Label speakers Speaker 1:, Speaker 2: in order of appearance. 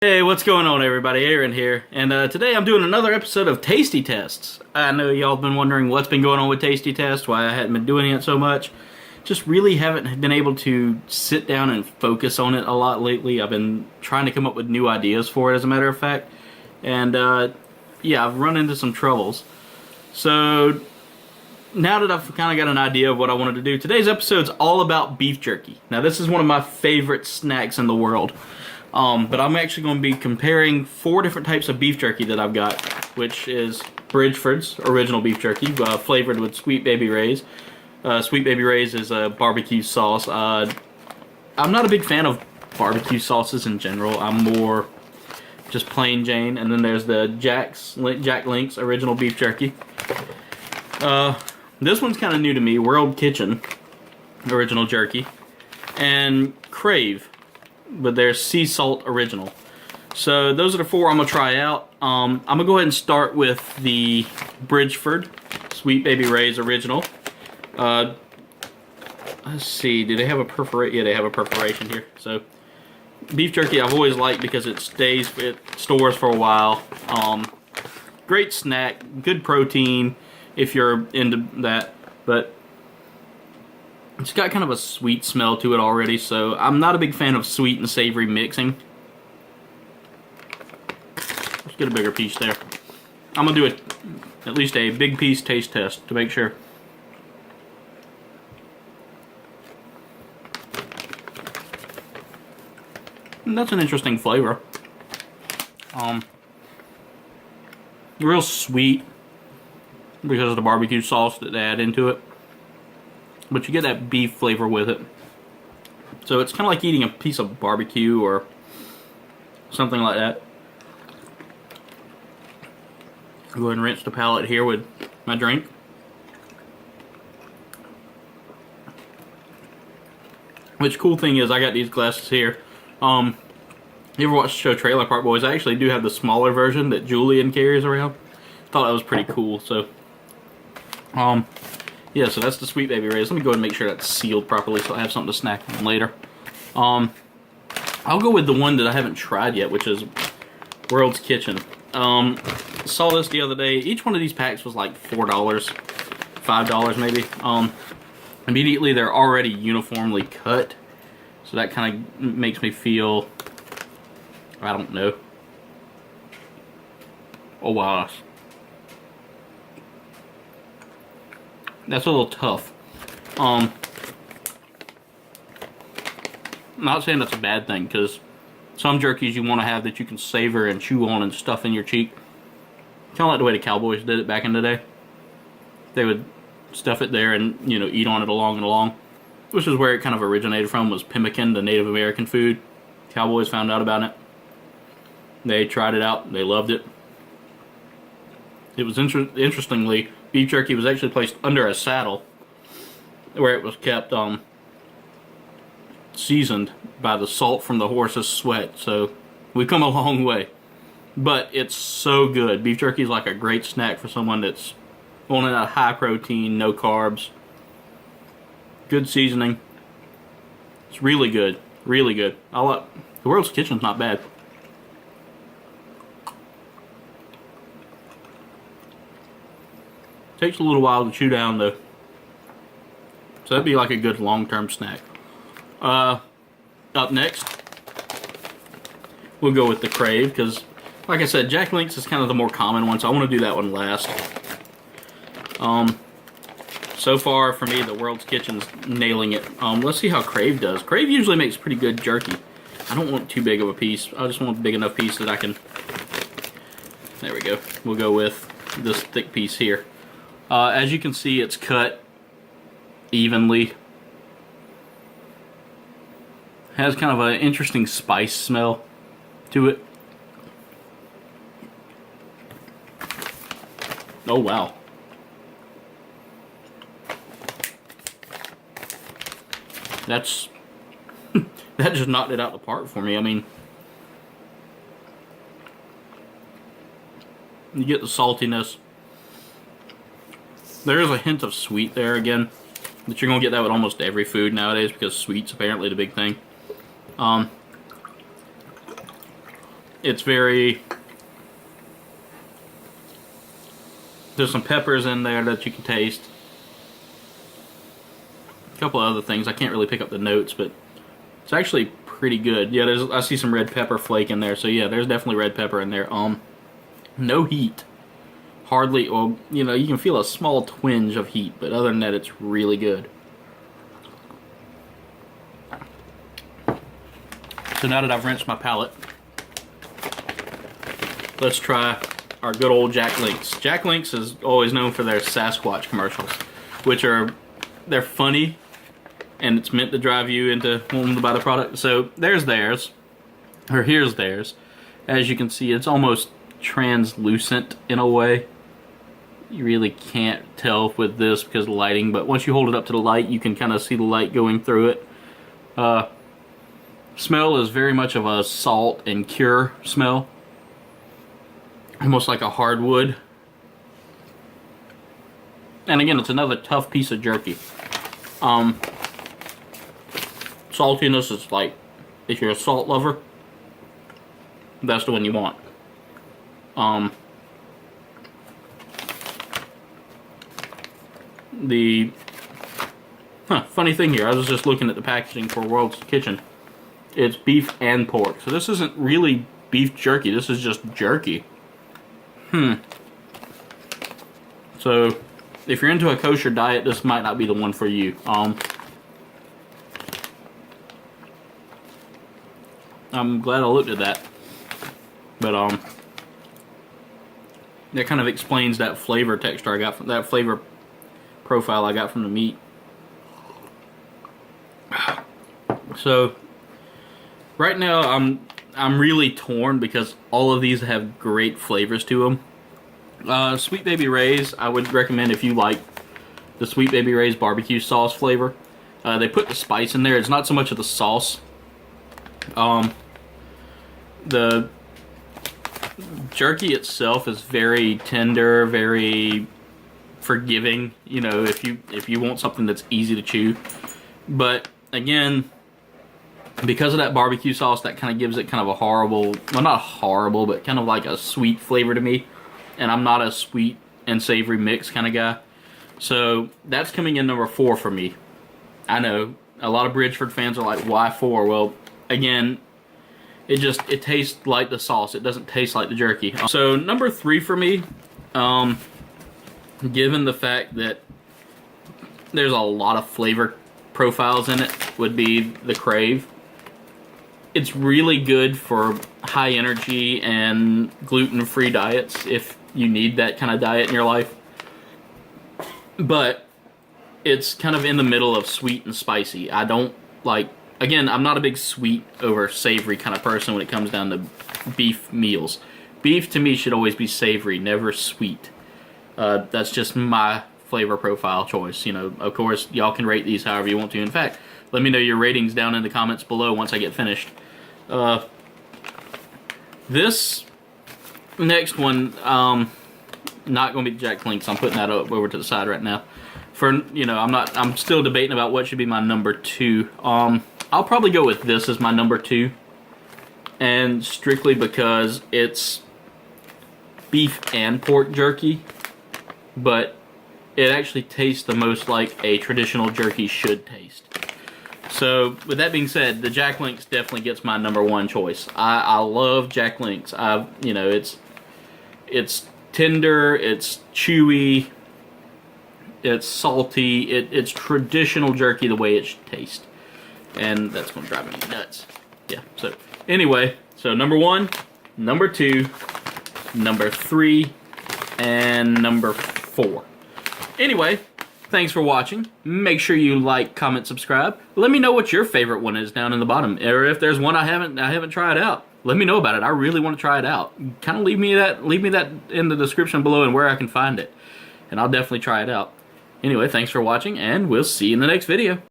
Speaker 1: Hey, what's going on, everybody? Aaron here, and today I'm doing another episode of Tasty Tests. I know y'all been wondering what's been going on with Tasty Tests, why I hadn't been doing it so much. Just really haven't been able to sit down and focus on it a lot lately. I've been trying to come up with new ideas for it, as a matter of fact, and yeah, I've run into some troubles. So now that I've kind of got an idea of what I wanted to do, today's episode's all about beef jerky. Now, this is one of my favorite snacks in the world. But I'm actually going to be comparing 4 different types of beef jerky that I've got, which is Bridgeford's original beef jerky, flavored with Sweet Baby Ray's. Sweet Baby Ray's is a barbecue sauce. I'm not a big fan of barbecue sauces in general. I'm more just plain Jane. And then there's the Jack Link's original beef jerky. This one's kind of new to me, World Kitchen original jerky, and Crave with their sea salt original. So those are the 4 I'm gonna try out. I'm gonna go ahead and start with the Bridgeford Sweet Baby Ray's original. Let's see, do they have a perforation? Yeah, they have a perforation here. So beef jerky I've always liked because it stores for a while. Great snack, good protein if you're into that, but it's got kind of a sweet smell to it already, so I'm not a big fan of sweet and savory mixing. Let's get a bigger piece there. I'm going to do at least a big piece taste test to make sure. And that's an interesting flavor. Real sweet because of the barbecue sauce that they add into it. But you get that beef flavor with it. So it's kind of like eating a piece of barbecue or something like that. Go ahead and rinse the palate here with my drink. Which cool thing is I got these glasses here. You ever watch the show Trailer Park Boys? I actually do have the smaller version that Julian carries around. Thought that was pretty cool. So yeah, so that's the Sweet Baby Ray's. Let me go ahead and make sure that's sealed properly so I have something to snack on later. I'll go with the one that I haven't tried yet, which is World's Kitchen. Saw this the other day. Each one of these packs was like $4, $5 maybe. Immediately they're already uniformly cut, so that kind of makes me feel, I don't know. Oh wow. That's a little tough. I'm not saying that's a bad thing, because some jerkies you want to have that you can savor and chew on and stuff in your cheek. Kind of like the way the cowboys did it back in the day. They would stuff it there and, you know, eat on it along and along. Which is where it kind of originated from, was pemmican, the Native American food. Cowboys found out about it. They tried it out. They loved it. It was interestingly, beef jerky was actually placed under a saddle where it was kept seasoned by the salt from the horse's sweat. So we've come a long way. But it's so good. Beef jerky is like a great snack for someone that's wanting that high protein, no carbs. Good seasoning. It's really good. Really good. The World's Kitchen's not bad. Takes a little while to chew down though. So that'd be like a good long-term snack. Up next, we'll go with the Crave, because like I said, Jack Link's is kind of the more common one, so I want to do that one last. So far for me, the World's Kitchen's nailing it. Let's see how Crave does. Crave usually makes pretty good jerky. I don't want too big of a piece. I just want a big enough piece that I can... There we go. We'll go with this thick piece here. As you can see, it's cut evenly. Has kind of an interesting spice smell to it. Oh wow. That's that just knocked it out of the park for me. I mean, you get the saltiness. There is a hint of sweet there again, but you're going to get that with almost every food nowadays because sweet's apparently the big thing. It's very... There's some peppers in there that you can taste. A couple of other things. I can't really pick up the notes, but it's actually pretty good. Yeah, I see some red pepper flake in there. So yeah, there's definitely red pepper in there. No heat. Hardly, well, you know, you can feel a small twinge of heat, but other than that, it's really good. So now that I've rinsed my palate, let's try our good old Jack Links. Jack Links is always known for their Sasquatch commercials, which they're funny, and it's meant to drive you into wanting to buy the product. So there's theirs, or here's theirs. As you can see, it's almost translucent in a way. You really can't tell with this because of the lighting, but once you hold it up to the light, you can kind of see the light going through it. Smell is very much of a salt and cure smell. Almost like a hardwood. And again, it's another tough piece of jerky. Saltiness is like, if you're a salt lover, that's the one you want. Funny thing here, I was just looking at the packaging for World's Kitchen. It's beef and pork. So this isn't really beef jerky, this is just jerky. So, if you're into a kosher diet, this might not be the one for you. I'm glad I looked at that. But, that kind of explains that flavor texture I got from that flavor profile I got from the meat. So, right now I'm really torn because all of these have great flavors to them. Sweet Baby Ray's, I would recommend if you like the Sweet Baby Ray's barbecue sauce flavor. They put the spice in there. It's not so much of the sauce. The jerky itself is very tender, very forgiving. You know, if you want something that's easy to chew. But again, because of that barbecue sauce, that kind of gives it kind of a horrible, well, not horrible, but kind of like a sweet flavor to me. And I'm not a sweet and savory mix kind of guy. So that's coming in number 4 for me. I know a lot of Bridgeford fans are like, why 4? Well, again, it tastes like the sauce. It doesn't taste like the jerky. So number 3 for me, given the fact that there's a lot of flavor profiles in it, would be the Crave. It's really good for high energy and gluten-free diets if you need that kind of diet in your life. But it's kind of in the middle of sweet and spicy. I don't like, again, I'm not a big sweet over savory kind of person when it comes down to beef meals. Beef to me should always be savory, never sweet. That's just my flavor profile choice. You know, of course, y'all can rate these however you want to. In fact, let me know your ratings down in the comments below once I get finished. This next one, not going to be Jack Links. I'm putting that over to the side right now. I'm still debating about what should be my number 2. I'll probably go with this as my number 2. And strictly because it's beef and pork jerky, but it actually tastes the most like a traditional jerky should taste. So, with that being said, the Jack Links definitely gets my number 1 choice. I love Jack Links. It's tender, it's chewy, it's salty, it's traditional jerky the way it should taste. And that's going to drive me nuts. Yeah, so anyway, so number 1, number 2, number 3, and number 4. Anyway, thanks for watching. Make sure you like, comment, subscribe. Let me know what your favorite one is down in the bottom, or if there's one I haven't tried out. Let me know about it. I really want to try it out. Kind of leave me that in the description below and where I can find it, and I'll definitely try it out. Anyway, thanks for watching, and we'll see you in the next video.